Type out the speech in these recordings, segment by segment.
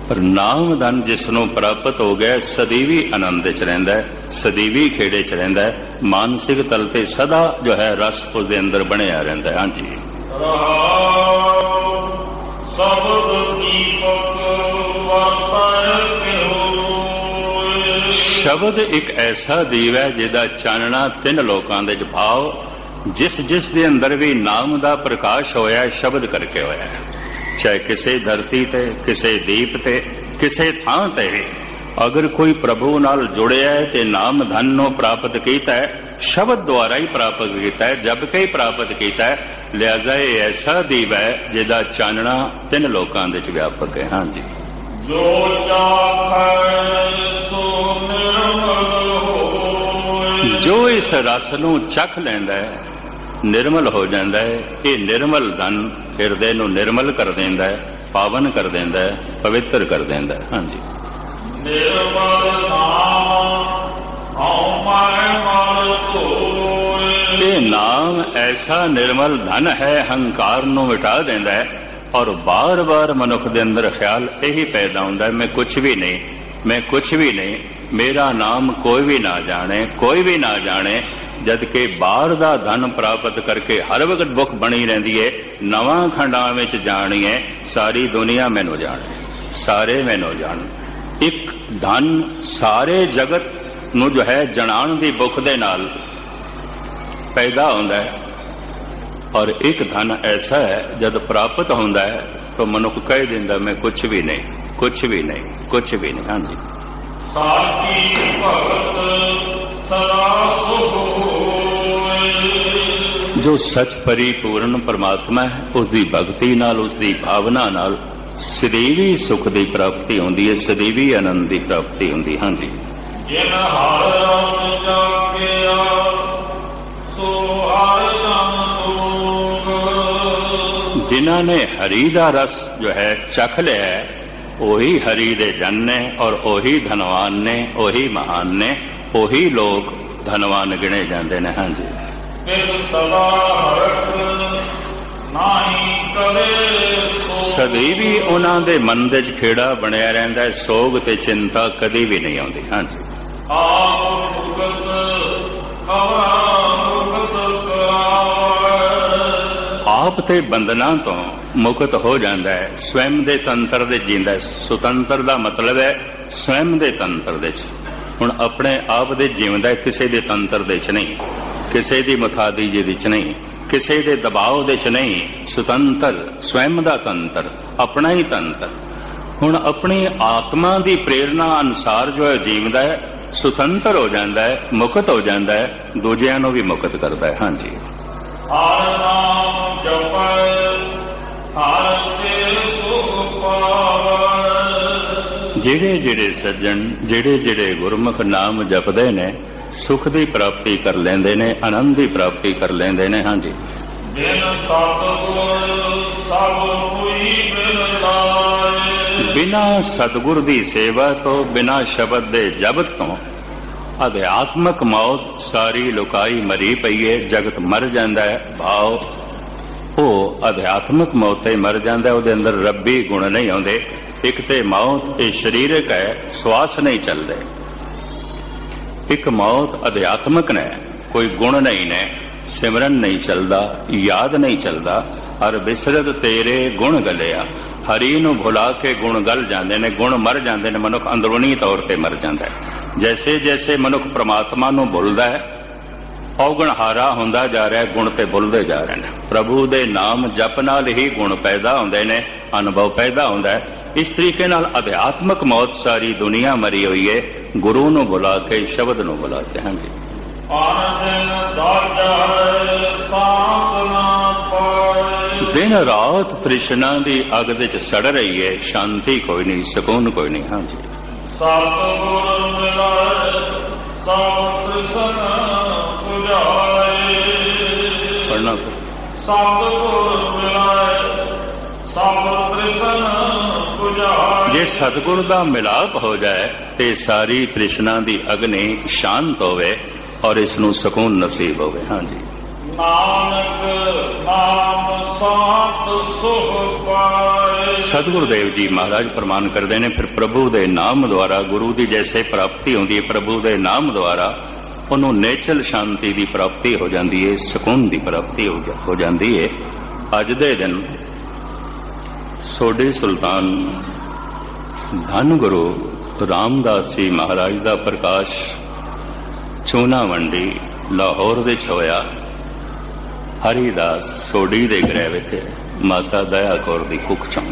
पर नाम धन जिसनों प्राप्त हो गया सदैवी आनंद च रहिंदा है, सदैवी खेड़े च रहिंदा है, मानसिक तल ते सदा जो है रस उसके अंदर बनया रहिंदा है। हाँ जी। शब्द एक ऐसा दीव है जिहदा चानना तीन लोकां दे भाव जिस जिस दे अंदर भी नाम दा प्रकाश होया शब्द करके होया है, चाहे किसी धरती ते, किसी दीप ते, किसी थां ते भी अगर कोई प्रभु नाल जुड़िया है ते नाम धन नूं प्राप्त कीता है, शब्द द्वारा ही प्राप्त कीता है, जब के ही प्राप्त कीता है। लिहाजा ये ऐसा दीव है जिहदा चानना तीन लोकां दे च व्यापक है। हाँ जी। जो जो इस रस नूं चख लैंदा है निर्मल हो जाता है। ये निर्मल धन हिरदे नूं निर्मल कर देंदा है, पावन कर देंदा है, पवित्र कर देंदा है। हाँ जी। ये नाम ऐसा निर्मल धन है, अहंकार नूं मिटा देंदा है और बार बार मनुख दे अंदर ख्याल यही पैदा होंदा है, मैं कुछ भी नहीं, मैं कुछ भी नहीं, मेरा नाम कोई भी ना जाने, कोई भी ना जाने। जबकि बाहर का धन प्राप्त करके हर वक्त भुख बनी रहती है, नवां खंडां विच जानी है, सारी दुनिया मैनू जाने, सारे मैनू जान। एक धन सारे जगत नू जो है जनाण दी भुख दे नाल पैदा होंदा है और एक धन ऐसा है जब प्राप्त होंदा है तो मनुख कह दिंदा मैं कुछ भी नहीं, कुछ भी नहीं, कुछ भी नहीं। हाँ जी। जो सच परिपूर्ण परमात्मा है उसकी भगती नाल, उसकी भावना नाल सदैवी सुख की प्राप्ति होंदी है, सदैवी आनंद की प्राप्ति होंदी। हाँ जी। जिन्हां ने हरि दा रस जो है चख लिया है वही हरि दे जन ने और वही धनवान ने, वही महान ने, वही लोग धनवान गिने जाते हैं। हाँ जी। सदैवी उन्हां दे मन दे खेड़ा बनया रहिंदा है, सोग ते चिंता कदी भी नहीं आउंदी। हाँ जी। आप ते बंधना तो मुक्त हो जाता है, स्वयं दे तंत्र दे जींदा है। सुतंत्र दा मतलब है स्वयं दे तंत्र दे हुण अपने आप दे जीवंदा है, किसी दे तंत्र दे च नहीं, किसी दी मुथादी दे च नहीं, किसी दे दबाव दे च नहीं। सुतंत्र स्वयं दा तंत्र, अपना ही तंत्र। हुण अपनी आत्मा दी प्रेरणा अनुसार जो है जीवंदा है, सुतंत्र हो जाता है, मुक्त हो जाता है, दूजियां नूं भी मुक्त करता है। हाँ जी। जेड़े जेड़े सज्जन, जेड़े जेड़े गुरमुख नाम जपदे ने सुख की प्राप्ति कर लेंदे ने, आनंद की प्राप्ति कर लेंदे ने। हाँ जी। बिना सतगुर की सेवा तो, बिना शब्द दे जपत तो अध्यात्मक मौत सारी लुकाई मरी पई है, जगत मर जाता है। भाव वो अध्यात्मक मौत ही मर जाता है, उसके अंदर रब्बी गुण नहीं आते। एक तो मौत ये शरीरक है, श्वास नहीं चलते। एक मौत अध्यात्मक ने, कोई गुण नहीं ने, सिमरन नहीं चलता, याद नहीं चलता। हर बिसरत तेरे गुण गलिया, हरी नूं भुला के गुण गल जाते ने, गुण मर जाते ने, मनुख अंदरूनी तौर पर मर जाता है। जैसे जैसे मनुख परमात्मा नूं भुलदा है औगणहारा हुंदा जा रहा है, गुण ते भुलदे जा रहे हैं। प्रभु दे नाम जप नाल ही गुण पैदा होंदे ने, अनुभव पैदा होंदा है। इस तरीके नाल अध्यात्मक मौत सारी दुनिया मरी हुई है, गुरु नूं बुला के, शब्द नूं बुला के। हाँ जी। दिन रात तृष्णा की अग विच सड़ रही है, शांति कोई नहीं, सुकून कोई नहीं। हाँ जी। पढ़ना जे सतगुर का मिलाप हो जाए तो सारी तृष्णा की अग्नि शांत होवे और इसनूं सुकून नसीब होवे। हाँ जी। नानक नाम साथ सुख पाए। सतगुरुदेव जी महाराज प्रमाण करते हैं, फिर प्रभु के नाम द्वारा गुरु की जैसे प्राप्ति होती है, प्रभु के नाम द्वारा उन्होंने नेचल शांति की प्राप्ति हो जाती है, सुकून की प्राप्ति हो जाती है। अज दे दिन सोडे सुल्तान धन गुरु रामदास जी महाराज का प्रकाश चूना मंडी लाहौर विच होया। हरिदास सोडी दे गृह विच माता दया कौर दी कुख चों।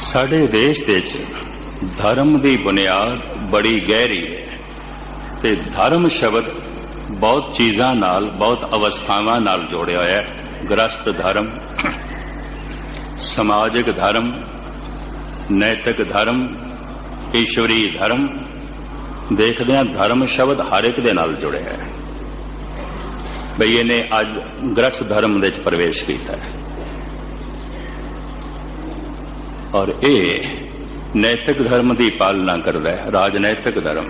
साडे देश विच धर्म की बुनियाद बड़ी गहरी है ते धर्म शब्द बहुत चीज़ां नाल बहुत अवस्थावां नाल जोड़िया होया है। गृहस्थ धर्म, समाजिक धर्म, नैतिक धर्म, ईश्वरी धर्म। देखते हैं धर्म शब्द हर एक दे नाल जुड़े है। बई इन्हें अज गृहस्थ धर्म दे प्रवेश किया है और ये नैतिक धर्म की पालना करता है। राजनैतिक धर्म,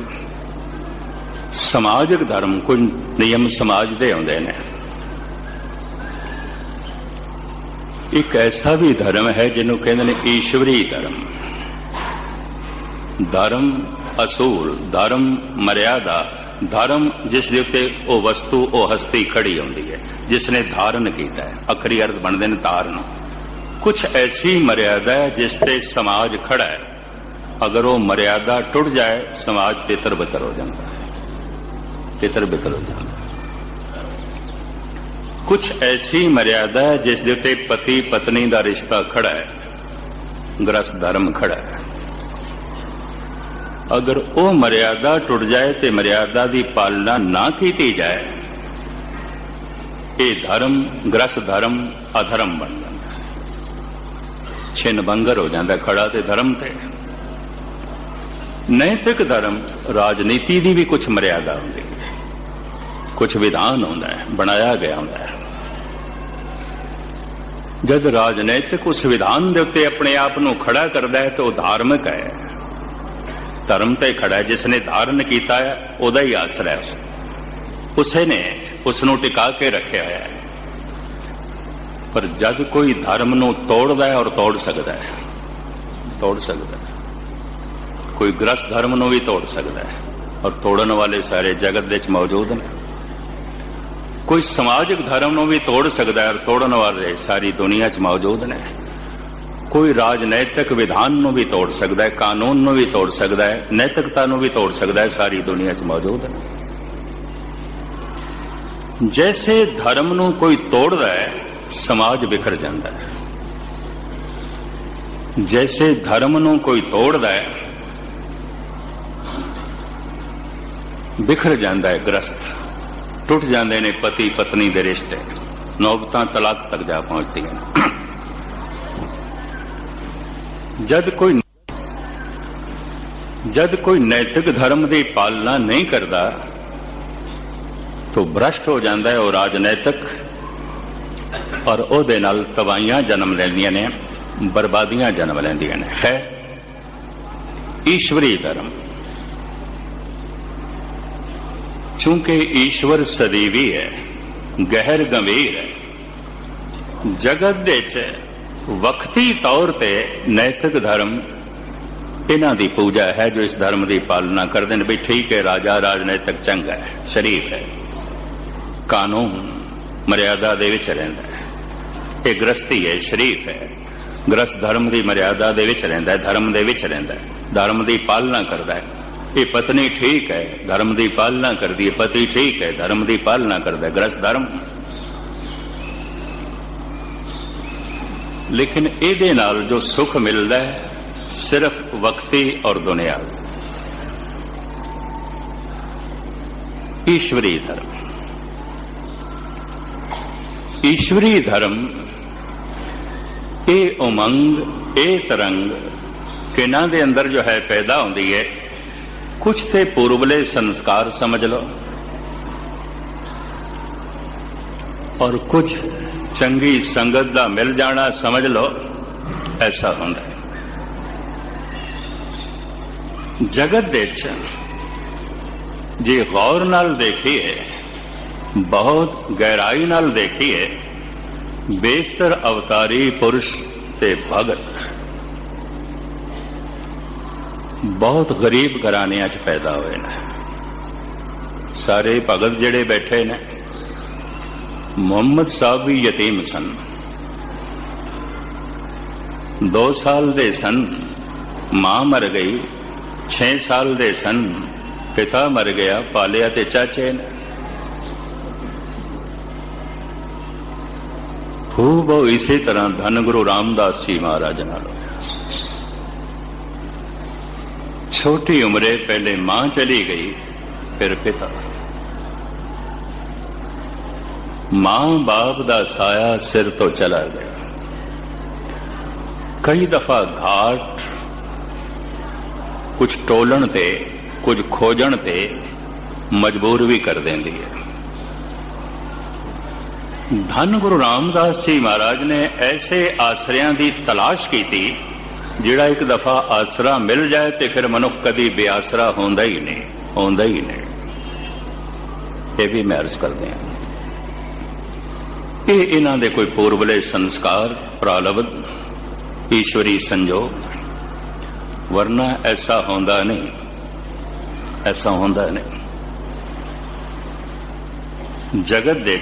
समाजिक धर्म, कुछ नियम समाज दे आउंदे ने। एक ऐसा भी धर्म है जिन्हों कहते हैं ईश्वरी धर्म। धर्म असूल, धर्म मर्यादा, धर्म जिस दे उत्ते ओ वस्तु ओ हस्ती खड़ी होती है जिसने धारण किया है। अखरी अर्थ बनते हैं धारण। कुछ ऐसी मर्यादा है जिससे समाज खड़ा है। अगर वो मर्यादा टुट जाए समाज तितर बितर हो जाता है, तितर बितर हो जाता है। कुछ ऐसी मर्यादा है जिस दे उत्ते पति पत्नी का रिश्ता खड़ा है, गृहस्थ धर्म खड़ा है। अगर वो मर्यादा टुट जाए तो मर्यादा की पालना ना की जाए, ये धर्म गृहस्थ धर्म अधर्म बन जाता है, छिन्न भंगर हो जाता है खड़ा ते धर्म ते। नैतिक धर्म राजनीति की भी कुछ मर्यादा होती है, कुछ विधान होता है, बनाया गया होता है। जब राजनैतिक उस विधान के उत्ते अपने आप को खड़ा करता है तो धार्मिक है, धर्म ते खड़ा है। जिसने धारण किया है उदा ही आसरा है, उसे ने उसनों टिका के रखा है। पर जब कोई धर्म नूं तोड़दा है और तोड़ सकता है, तोड़ सकता है, कोई गृहस्थ धर्म नूं भी तोड़ सकता है और तोड़न वाले सारे जगत विच मौजूद हैं। कोई समाजिक धर्म नूं भी तोड़ सकता है और तोड़न वाले सारी दुनिया च मौजूद ने। कोई राजनैतिक विधान नूं भी तोड़ सकता है, कानून नूं भी तोड़ सकता है, नैतिकता नूं भी तोड़ सकता है, सारी दुनिया च मौजूद है। जैसे धर्म नूं कोई तोड़दा है समाज बिखर जाता है, जैसे धर्म नूं कोई तोड़दा है बिखर जाता है गृहस्थ, टुट जाते हैं पति पत्नी के रिश्ते, नौबतां तलाक तक जा पहुंचती हैं। जद कोई नैतिक धर्म की पालना नहीं करता तो भ्रष्ट हो जाता है और राजनैतिक, और उहदे नाल तबाहियां जन्म लैंदियां ने, बर्बादियां जन्म लैंदियां ने। है ईश्वरी धर्म, चूंकि ईश्वर सदैवी है, गहर गंभीर है। जगत दे वक्ती तौर पे नैतिक धर्म इन्हां दी पूजा है जो इस धर्म की पालना करते हैं। भी ठीक है, राजा राजनैतिक चंगा है, शरीफ है, कानून मर्यादा दे विच रहिंदा है, ये गृहस्थी है, शरीफ है, गृहस्थ धर्म की मर्यादा दे विच रहिंदा है, धर्म दे विच रहिंदा है, धर्म की पालना करता है। ये पत्नी ठीक है, धर्म की पालना करती है, पति ठीक है, धर्म की पालना करता है, गृहस्थ धर्म। लेकिन इहदे नाल जो सुख मिलता है सिर्फ वक्ती और दुनियावी। ईश्वरी धर्म, ईश्वरी धर्म ये उमंग, ये तरंग किन्हां दे अंदर जो है पैदा होती है। कुछ ते पूर्वले संस्कार समझ लो और कुछ चंगी संगत दा मिल जाना समझ लो, ऐसा होता है। जगत दे जे गौर नाल देखिए, बहुत गहराई नाल देखिए, बेशतर अवतारी पुरुष ते भगत बहुत गरीब घरानियां च पैदा हुए ने। सारे भगत जिहड़े बैठे ने, मुहम्मद साहब भी यतीम सन। 2 साल दे सन, मां मर गई। 6 साल दे सन, पिता मर गया। पालिया ते चाचे ने। खूब इसी तरह धन गुरु रामदास जी महाराज नाल छोटी उम्रे पहले मां चली गई, फिर पिता। मां बाप दा साया सिर तो चला गया। कई दफा घाट कुछ टोलन ते, कुछ खोजण ते मजबूर भी कर देंदी है। धन गुरु रामदास जी महाराज ने ऐसे आसरियां की तलाश की थी, जिहड़ा एक दफा आसरा मिल जाए तो फिर मनुख कदी बेआसरा होंदा ही नहीं, होंदा ही नहीं। ये भी मैं अर्ज कर दिया, ये इन्हां दे कोई पूर्वले संस्कार, प्रारब्ध, ईश्वरी संजोग, वरना ऐसा होंदा नहीं, ऐसा होंदा नहीं। जगत दे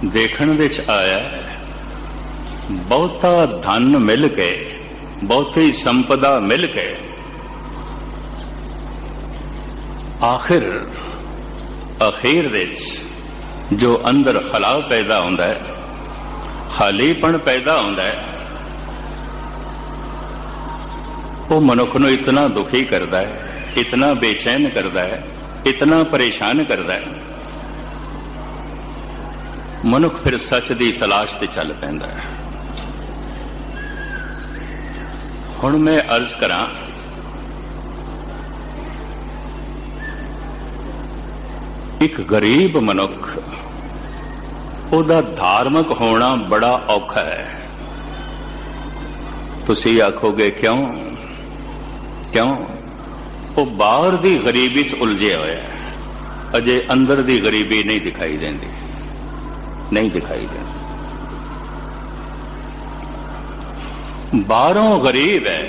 देखण दे आया, बहुता धन मिल के, बहुती संपदा मिल के, आखिर दे जो अंदर खला पैदा होंदा है, खालीपन पैदा होंदा है, वो मनुख नूं इतना दुखी करता है, इतना बेचैन करता है, इतना परेशान करता है, मनुख फिर सच की तलाश से चल पैंदा है। हुण मैं अर्ज करा, एक गरीब मनुख, उहदा धार्मिक होना बड़ा औखा है। तुसी आखोगे क्यों? क्यों? वो बाहर की गरीबी च उलझे हुए है, अजे अंदर की गरीबी नहीं दिखाई देती, नहीं दिखाई देती। बाहरों गरीब है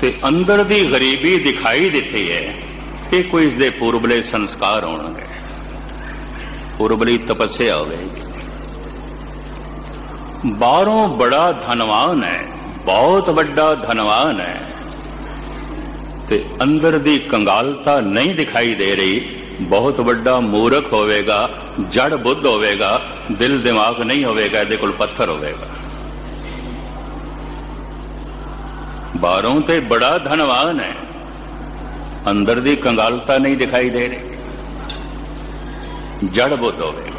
ते अंदर की गरीबी दिखाई देती है। ये कोई इसके पूर्वले संस्कार होंगे, पूर्वली तपस्या होगी। बाहरों बड़ा धनवान है, बहुत बड़ा धनवान है, ते अंदर की कंगालता नहीं दिखाई दे रही। बहुत बड़ा मूर्ख होवेगा, जड़ बुद्ध होवेगा, दिल दिमाग नहीं होवेगा, इहदे कोल पत्थर होवेगा। बाहरों ते बड़ा धनवान है, अंदर की कंगालता नहीं दिखाई दे रही, जड़ बुद्ध होवेगा।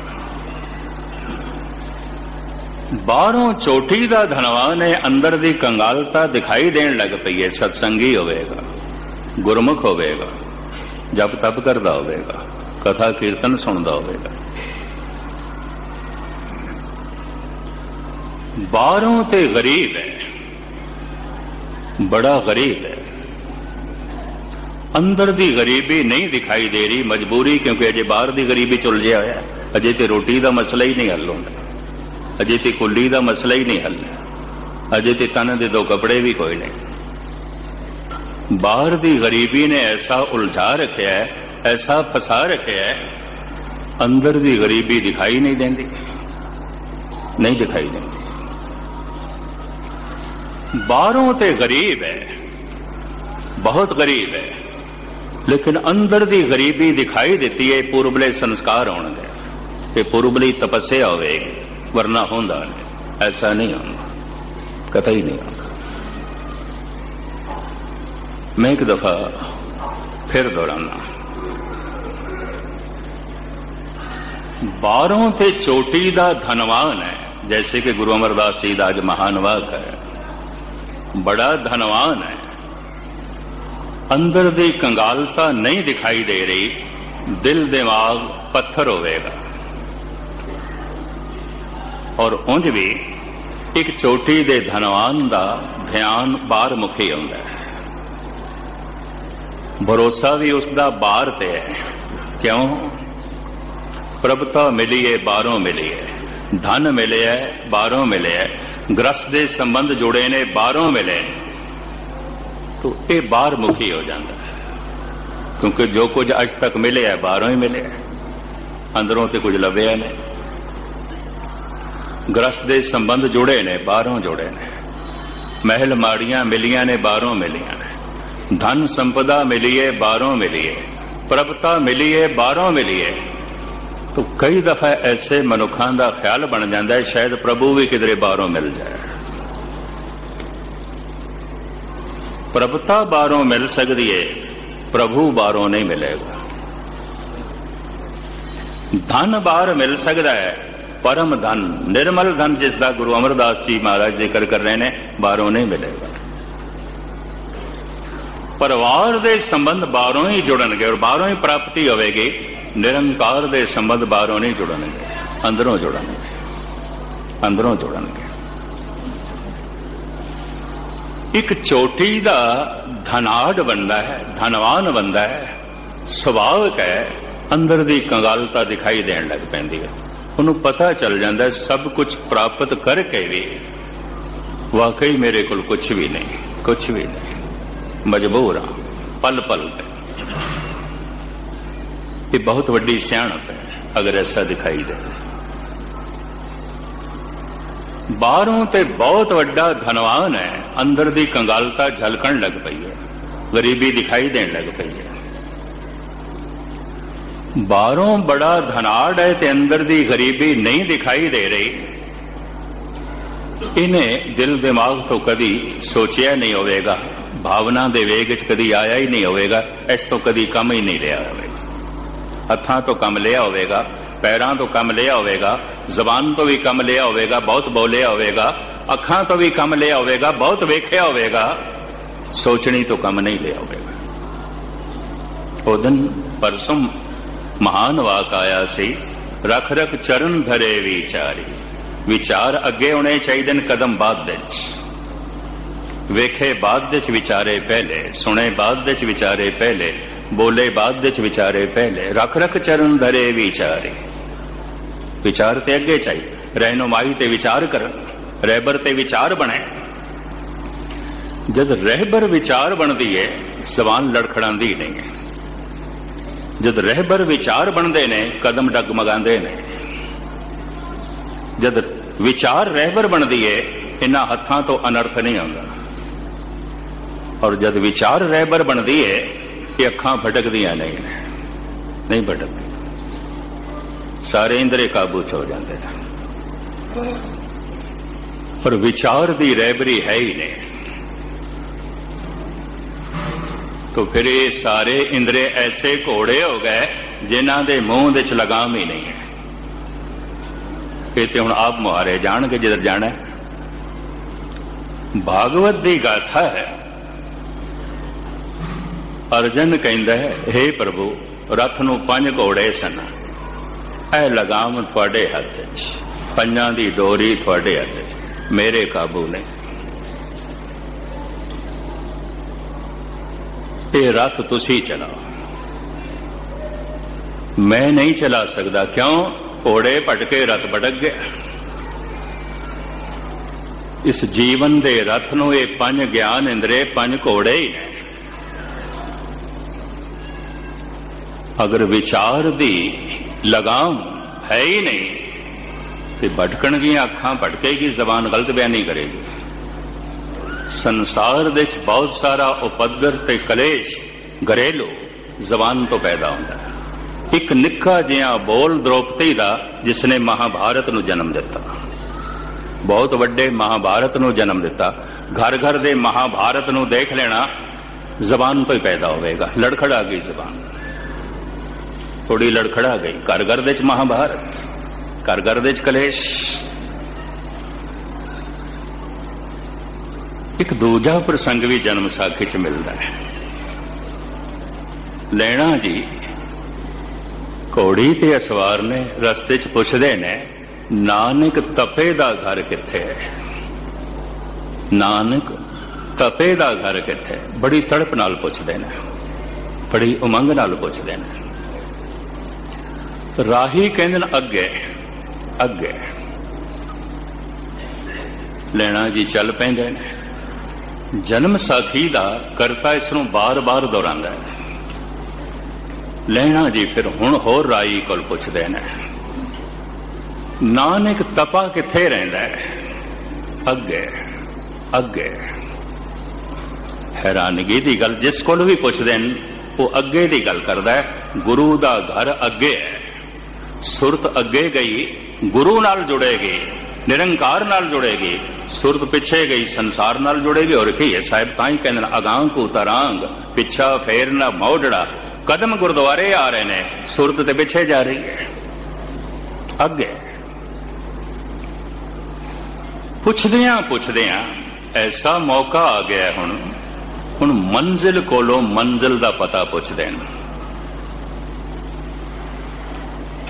बाहरों चोटी का धनवान है, अंदर की कंगालता दिखाई देन लग पई है। सत्संगी होवेगा, गुरमुख होवेगा, जप तप करता होवेगा, कथा कीर्तन सुनता होवेगा। बाहरों ते गरीब है, बड़ा गरीब है, अंदर की गरीबी नहीं दिखाई दे रही। मजबूरी, क्योंकि अजे बाहर की गरीबी च उलझिया होया, अजे तो रोटी का मसला ही नहीं हल होंदा, अजे तो कुली का मसला ही नहीं हल, अजे तो तन दे 2 कपड़े भी कोई नहीं। बाहर की गरीबी ने ऐसा उलझा रखा है, ऐसा फसा रखा है, अंदर की गरीबी दिखाई नहीं देती, नहीं दिखाई देती। बाहरों ते गरीब है, बहुत गरीब है, लेकिन अंदर की गरीबी दिखाई देती है। पूर्वले संस्कार होंगे, ये पूर्वली तपस्या होगी, वरना होंदा नहीं, ऐसा नहीं होगा, कतई नहीं होगा। मैं एक दफा फिर दोहराना, बाहरों ते चोटी दा धनवान है, जैसे कि गुरु अमरदास जी दा आज महान वाक है, बड़ा धनवान है, अंदर की कंगालता नहीं दिखाई दे रही, दिल दिमाग पत्थर होवेगा। और उंज भी एक चोटी दे धनवान दा ध्यान बाहर मुखी होंदा है। भरोसा भी उसका बाहर ते है। क्यों? प्रभुता मिली है बाहरों मिली है, धन मिले है बाहरों मिले है, ग्रस्त दे संबंध जुड़े ने बाहरों मिले, तो ये बाहर मुखी हो जाता है। क्योंकि जो कुछ अज तक मिले है बाहरों ही मिले है, अंदरों तो कुछ लभ्या नहीं। ग्रस्त दे संबंध जुड़े ने बाहरों जुड़े ने, महल माड़ियां मिलियां ने बाहरों मिलियां ने, धन संपदा मिली है बाहरों मिली है, प्रभुता मिली है बाहरों मिली है। तो कई दफा ऐसे मनुखां दा ख्याल बन जाता है शायद प्रभु भी किधरे बाहरों मिल जाए। प्रभुता बाहरों मिल सकती है, प्रभु बाहरों नहीं मिलेगा। धन बाहर मिल सकता है, परम धन निर्मल धन जिसका गुरु अमरदास जी महाराज जिक्र कर रहे हैं बाहरों नहीं मिलेगा। परिवार दे संबंध बाहरों ही जुड़नगे और बाहरों ही प्राप्ति होगी। निरंकार दे संबंध बाहरों नहीं जुड़नगे, अंदरों जुड़नगे, अंदरों जुड़नगे। एक चोटी दा धनाढ़ बनता है, धनवान बनता है, सुभाविक है अंदर दी कंगालता दिखाई देन लग पैंदी है। उन्होंने पता चल जाता है सब कुछ प्राप्त करके भी वाकई मेरे को कुछ भी नहीं, कुछ भी नहीं, मजबूर हाँ पल पल पे। ये बहुत वड्डी सियाणप है अगर ऐसा दिखाई दे। बाहरों ते बहुत वड्डा धनवान है, अंदर दी कंगालता झलकण लग पई है, गरीबी दिखाई देन लग पई है। बाहरों बड़ा धनाढ़ है ते अंदर दी गरीबी नहीं दिखाई दे रही। इन्हें दिल दिमाग तो कदी सोचिया नहीं होवेगा, भावना दे वेग च कदी आया ही नहीं होवेगा, इस तो कदी कम ही नहीं लिया होवेगा। हत्थां तो कम लिया होवेगा, पैरां तो कम लिया होवेगा, जबान तो भी कम लिया होवेगा, बहुत बोलिया होवेगा, अखां तो भी कम लिया होवेगा, बहुत वेख्या होवेगा, सोचनी तो कम नहीं लिया होवेगा। ओ दिन परसों महान वाक आया सी, रख रख चरण धरे विचारी। विचार अगे होने चाहिए ने, कदम बाद वेखे बाद विचारे पहले, सुने बाद विचारे पहले, बोले बाद विचारे पहले। रख रख चरण धरे विचारे, विचार ते अगे चाहिए, रहनुमाई ते विचार कर, रहबर ते विचार बने। जद रहबर विचार बनती है जबान लड़खड़ांदी नहीं है। जद रहबर विचार बनते ने कदम डगमगांदे ने। जद विचार रहबर बनती है इन्हां हत्थां तो अनर्थ नहीं आता, और जद विचार रहबर बनती है ये अखां भटकदियां नहीं भटकती, सारे इंद्रे काबू च हो जाते थे। पर विचार दी रहबरी है ही नहीं, तो फिर ये सारे इंद्रे ऐसे घोड़े हो गए जिन्हां दे मुंह दे च लगाम ही नहीं है। ये तो हुण आप मुहारे जाणगे जिधर जाना है। भागवत दी गाथा है, अर्जन कहंदा है, हे प्रभु रथ नूं 5 घोड़े सन, ऐ लगाम तुहाडे हथ च, 5 दी डोरी तुहाडे हथ च, मेरे काबू ने। ये रथ तुसी चलाओ, मैं नहीं चला सकता। क्यों? घोड़े भटके रथ भटक गया। इस जीवन दे रथ नूं ये 5 ज्ञान इंद्रे 5 घोड़े ही ने। अगर विचार दी लगाम है ही नहीं तो भटकणगियां अखां भटकेगी, जबान गलत बयानी करेगी। संसार दे बहुत सारा उपद्र ते कलेश घरेलू जबान तो पैदा होता है। एक निक्का जिहा बोल द्रौपदी का जिसने महाभारत नूं जन्म दिता, बहुत वड्डे महाभारत नूं जन्म दिता। घर घर दे महाभारत नूं देख लेना, जबान तो ही पैदा होगा। लड़खड़ा गई जबान, थोड़ी लड़खड़ा गई। घर घर दे महाभारत, घर घर दे कलेश। एक दूजा प्रसंग भी जन्म साखी च मिलता है। लैणा जी घोड़ी ते असवार ने रस्ते च पुछदे ने, नानक तपे दा घर किथे है? नानक तपे दा घर किथे? बड़ी तड़प नाल पुछदे ने। बड़ी उमंग नाल पुछदे ने। राही कहंदे ने अगे अगे, लैणा जी चल पैंदे ने। जन्म साखी दा करता इसनूं बार बार दोहरांदा है। लैणा जी फिर हुण होर राही कोल पुछदे ने, नानक तपा किथे रहिंदा है? अगे अगे। हैरानगी दी गल, जिस कोल भी पुछदे ने वो अगे दी गल करदा है। गुरु दा घर अगे है, सुरत अगे गई गुरु नाल जुड़ेगी, निरंकार नाल जुड़ेगी। सुरत पिछे गई संसार नाल जुड़ेगी। और की है साहिब ताई कहंदे अगां को तरांग, पिछा फेरना मोड़ड़ा। कदम गुरुद्वारे आ रहे ने, सुरत ते पिछे जा रही है। अगे पुछदियां ऐसा मौका आ गया हुण मंजिल कोलों मंजिल दा पता पुछदे ने।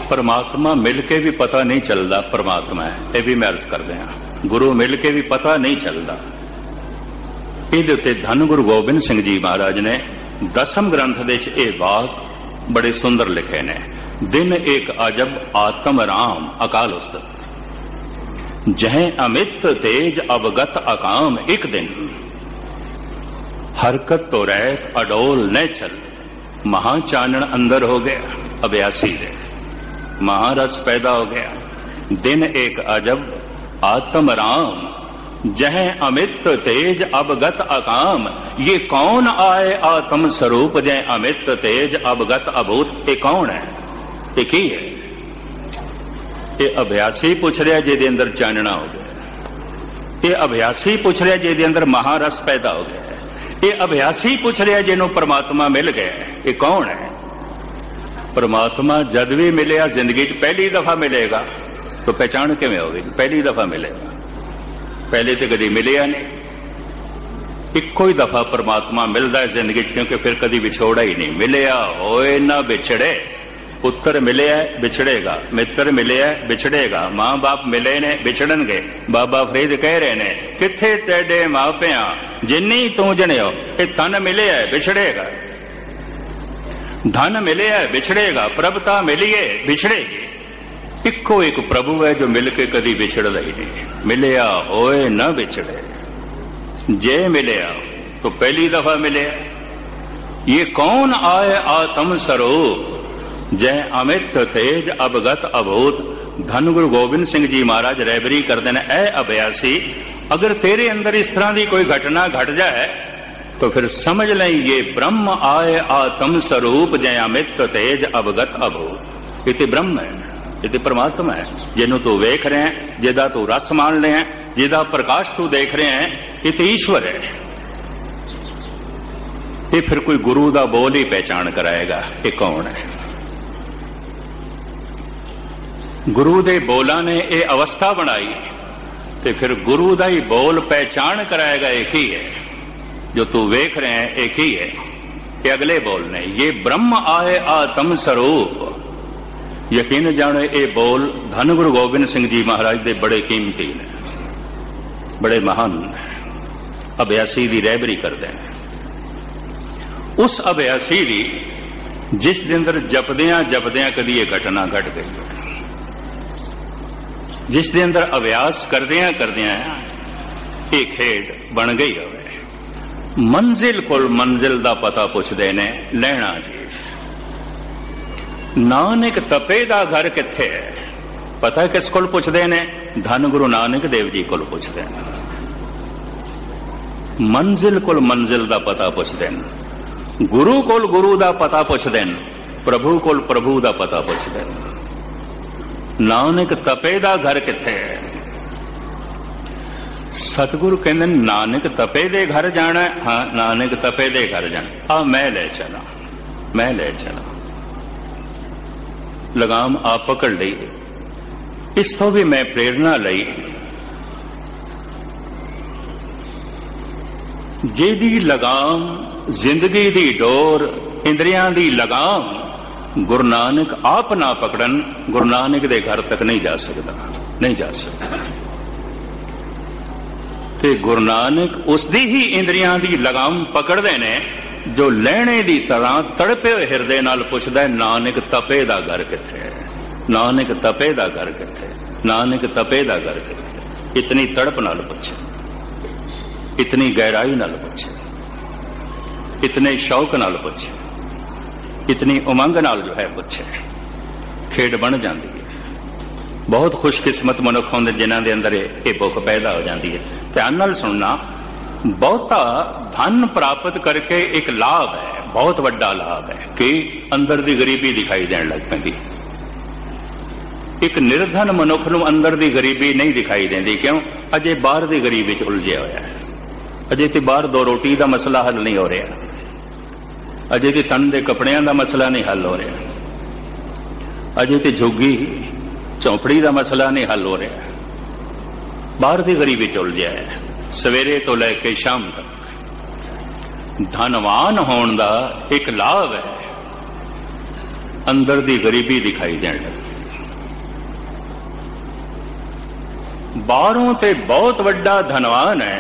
परमात्मा मिल के भी पता नहीं चलता परमात्मा है, यह भी मैं अर्ज कर दिया। गुरु मिल के भी पता नहीं चलता। इहदे उत्ते धन गुरु गोबिंद सिंह जी महाराज ने 10वें ग्रंथ दे विच ये वाक बड़े सुंदर लिखे ने। दिन एक अजब आत्म राम अकाल उस्तत, जह अमित तेज अवगत अकाम। एक दिन हरकत तो रैत अडोल न चल, महाचानन अंदर हो गया अभ्यासी दे, महारस पैदा हो गया। दिन एक अजब आत्म राम, जह अमित तेज अवगत अकाम। ये कौन आए आत्म स्वरूप जय अमित तेज अवगत अभूत? ये कौन है? ये की है? ये अभ्यासी पूछ रहा जिहदे अंदर चानना हो गया। ये अभ्यासी पूछ रहा जिहदे अंदर महारस पैदा हो गया। ये अभ्यासी पूछ रहा जिन्हों परमात्मा मिल गया। ये कौन है? परमात्मा जद भी मिले जिंदगी च पहली दफा मिलेगा तो पहचान किवें होगी? पहली दफा मिलेगा, पहले तो कभी मिलिया नहीं। इक्को ही दफा परमात्मा मिलता है जिंदगी, क्योंकि फिर कभी विछोड़ा ही नहीं। मिलिया होए ना बिछड़े, पुत्र मिले बिछड़ेगा, मित्र मिले बिछड़ेगा, मां बाप मिले ने बिछड़नगे। बाबा फरीद कह रहे ने, किथे तेडे मापिया जिन्नी तू जणियो। ये तन मिले बिछड़ेगा, धन मिले बिछड़ेगा, प्रभुता मिलिए बिछड़ेगी। इक्को एक प्रभु है जो मिलके कभी बिछड़दा ही नहीं। मिलिया होए न बिछड़े, जे मिलिया तो पहली दफा मिले। ये कौन आए आत्म स्वरूप, जय अमित तेज अवगत अभूत। धन गुरु गोबिंद सिंह जी महाराज रहबरी करते हैं, ऐ अभ्यासी, अगर तेरे अंदर इस तरह की कोई घटना घट जाए तो फिर समझ लें ये ब्रह्म आए आत्म स्वरूप, जय अमित तेज अवगत अभूत। ये ब्रह्म है, ये परमात्मा है, जिन्हों तू वेख रहे हैं, जिदा तू रस मान रहे हैं, जिदा प्रकाश तू देख रहे हैं, ये तो ईश्वर है। ये फिर कोई गुरु का बोल ही पहचान कराएगा ये कौन है। गुरु दे बोला ने ये अवस्था बनाई, तो फिर गुरु का ही बोल पहचान कराएगा एक ही है। जो तू वेख रहे हैं एक ही है। ये अगले बोल ने, ये ब्रह्म आए आत्म स्वरूप। यकीन जाने ये बोल धन गुरु गोबिंद सिंह जी महाराज दे बड़े कीमती ने, बड़े महान अभ्यासी की रहबरी करते हैं। उस अभ्यासी की जिस दिन अंदर जपदियां जपदियां कदी ये घटना घट गई, जिस दिन अंदर अभ्यास करदियां करदियां ये खेड बन गई हो। मंजिल कोल मंजिल दा पता पुछदे ने लैणा जी, नानक तपे दा घर किथे है? पता है किस कोल पुछदे ने? धन गुरु नानक देव जी कोल पुछदे ने। मंजिल कोल मंजिल दा पता पुछदे ने, गुरु कोल गुरु दा पता पुछदे ने, प्रभु कोल प्रभु दा पता पुछदे ने। नानक तपे दा घर किथे है? सतगुरु कहते नानक तपे दे घर जाना है। हाँ, नानक तपे दे घर जाना। आ मैं ले चला, मैं ले चला। लगाम आप पकड़ ली। इस तो भी मैं प्रेरणा लई, जेदी लगाम जिंदगी दी डोर, इंद्रियां दी लगाम गुरु नानक आप ना पकड़न, गुरु नानक दे घर तक नहीं जा सकता, नहीं जा सकता। ते गुरु नानक उसदी ही इंद्रियां दी लगाम पकड़दे ने जो लहणे दी तरह तड़पे हुए हिरदे नाल पुछदा है, नानक तपे दा घर किथे है, नानक तपे दा घर किथे, नानक तपे दा घर किथे। इतनी तड़प नाल पुछे, इतनी गहराई नाल पुछे, इतने शौक नाल पुछे, इतनी उमंग नाल जो है पुछे, खेड बन जाती है। बहुत खुशकिस्मत मनुख होंदे जिन्हां दे अंदर ये भुख पैदा हो जाती है। ध्यान नाल सुनना, बहुता धन प्राप्त करके एक लाभ है, बहुत वड्डा लाभ है कि अंदर दी गरीबी दिखाई देन लग पैंदी। एक निर्धन मनुख नूं अंदर दी गरीबी नहीं दिखाई देंदी, क्यों? अजे बाहर दी गरीबी च उलझिया होया है, अजे ते बाहर दो रोटी का मसला हल नहीं हो रहा, अजे ते तन दे कपड़ियां का मसला नहीं हल हो रहा, अजे ते झुग्गी झोंपड़ी का मसला नहीं हल हो रहा, बाहर की गरीबी च उलझिया है। सवेरे तो लैके शाम तक धनवान होने का एक लाभ है, अंदर की गरीबी दिखाई देने लगी। बाहरों ते बहुत वड्डा धनवान है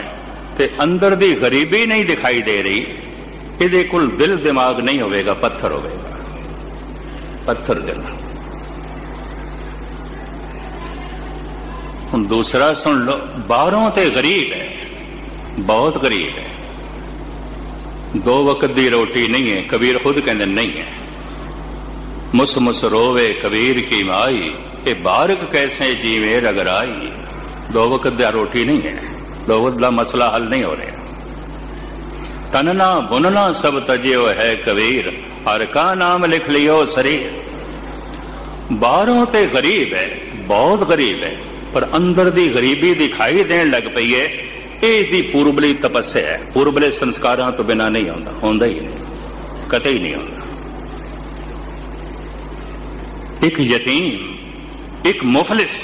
ते अंदर की गरीबी नहीं दिखाई दे रही, इहदे कोल दिल दिमाग नहीं होगा, पत्थर होगा, पत्थर दिल। हुण दूसरा सुन लो, बाहरों ते गरीब है, बहुत गरीब है, दो वक्त की रोटी नहीं है, कबीर खुद कहते नहीं है। मुस मुस रोवे कबीर की माई, ये बारक कैसे जीवे रगराई। दो वक्त की रोटी नहीं है, दो वक्त का मसला हल नहीं हो रहा। तनना बुनना सब तजियो है कबीर, हर का नाम लिख लियो शरीर। बाहरों ते गरीब है, बहुत गरीब है, पर अंदर दी गरीबी दिखाई देन लग पई है। ये पूर्वली तपस्या है, पूर्वले संस्कारों तो बिना नहीं होता, होंदा ही नहीं, कतई नहीं होता। एक यतीम, एक मुफलिस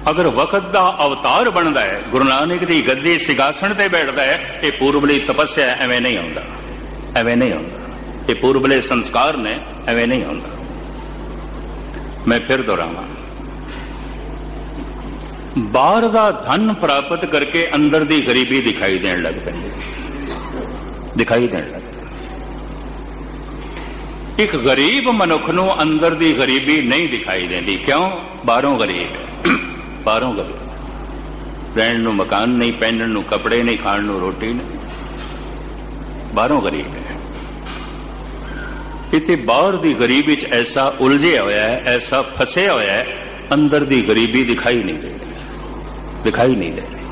अगर वक्त का अवतार बनता है, गुरु नानक की गद्दी सिंहासन से बैठता है, ये पूर्वली तपस्या एवं नहीं होता, एवं नहीं होता। ये पूर्वले संस्कार ने एवं नहीं होता। मैं फिर दोहरावां, बाहर का धन प्राप्त करके अंदर की गरीबी दिखाई देने लग पैंदी, दिखाई देने लग। एक गरीब मनुख नूं अंदर की गरीबी नहीं दिखाई देती, क्यों? बाहरों गरीब है, बाहरों गरीब, रहन नूं मकान नहीं, पहनण नूं कपड़े नहीं, खाण नूं रोटी नहीं, बाहरों गरीब है। इत्थे बाहर की गरीबी च ऐसा उलझे होया है, ऐसा फसे होया है, अंदर की गरीबी दिखाई नहीं दे रही, दिखाई नहीं दे रही।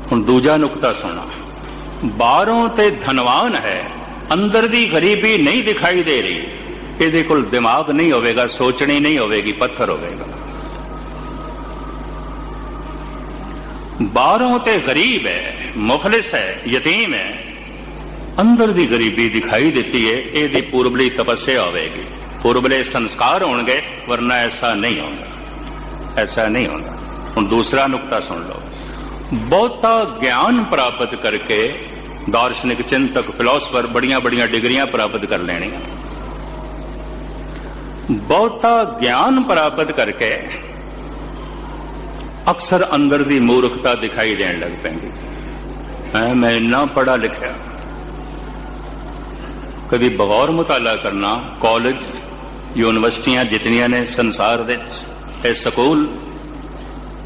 हुण दूजा नुकता सुना, बाहरों ते धनवान है, अंदर की गरीबी नहीं दिखाई दे रही, ਇਹਦੇ ਕੋਲ दिमाग नहीं होगा, सोचनी नहीं होगी, पत्थर होगा। बाहरों ते गरीब है, मुफलिस है, यतीम है, अंदर की गरीबी दिखाई देती है, ये पूर्वली तपस्या होगी, पूर्वले संस्कार होंगे, वरना ऐसा नहीं होगा, ऐसा नहीं होगा। हुण दूसरा नुकता सुन लो, बहुता ज्ञान प्राप्त करके दार्शनिक चिंतक फिलोसफर बड़िया बड़िया डिग्रियां प्राप्त कर लेनी, बहुता ज्ञान प्राप्त करके अक्सर अंदर की मूर्खता दिखाई देने लग पैंदी। मैं इन्ना पढ़ा लिखा, कभी बगौर मुताला करना, कॉलेज यूनिवर्सिटियां जितनियां ने संसार दे स्कूल,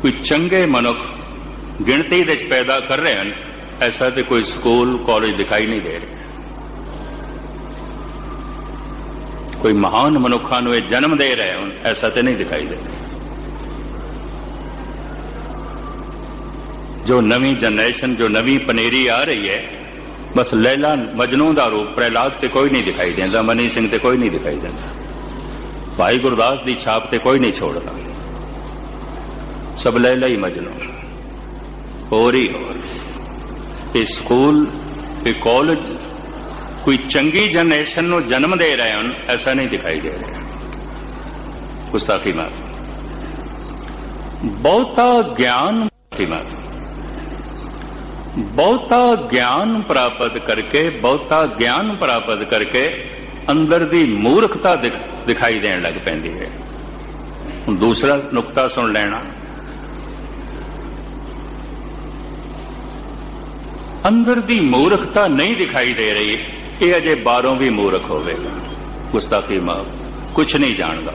कोई चंगे मनुख गिणती दे पैदा कर रहे हैं, ऐसा तो कोई स्कूल कॉलेज दिखाई नहीं दे रहे। कोई महान मनुखा नूं जन्म दे रहे हैं, ऐसा तो नहीं दिखाई दे रहा। जो नवी जनरेशन, जो नवी पनेरी आ रही है, बस लैला मजनू का रूप, प्रहलाद से कोई नहीं दिखाई देता, मनी सिंह से कोई नहीं दिखाई देता, भाई गुरदास की छाप से कोई नहीं छोड़ता, सब लैला ही मजनू, और ही और। ये स्कूल, ये कॉलेज कोई चंगी जनरेशन को जन्म दे रहे हैं, ऐसा नहीं दिखाई दे रहा। गुस्ताखी माफ, बहुता ज्ञान, बहुता ज्ञान प्राप्त करके, बहुता ज्ञान प्राप्त करके अंदर की मूर्खता दिखाई देने लग पैंदी है। दूसरा नुकता सुन लेना, अंदर दी मूर्खता नहीं दिखाई दे रही, ये अजे बाहरों भी मूर्ख होवेगा, गुस्ताखी माफ, कुछ नहीं जानता।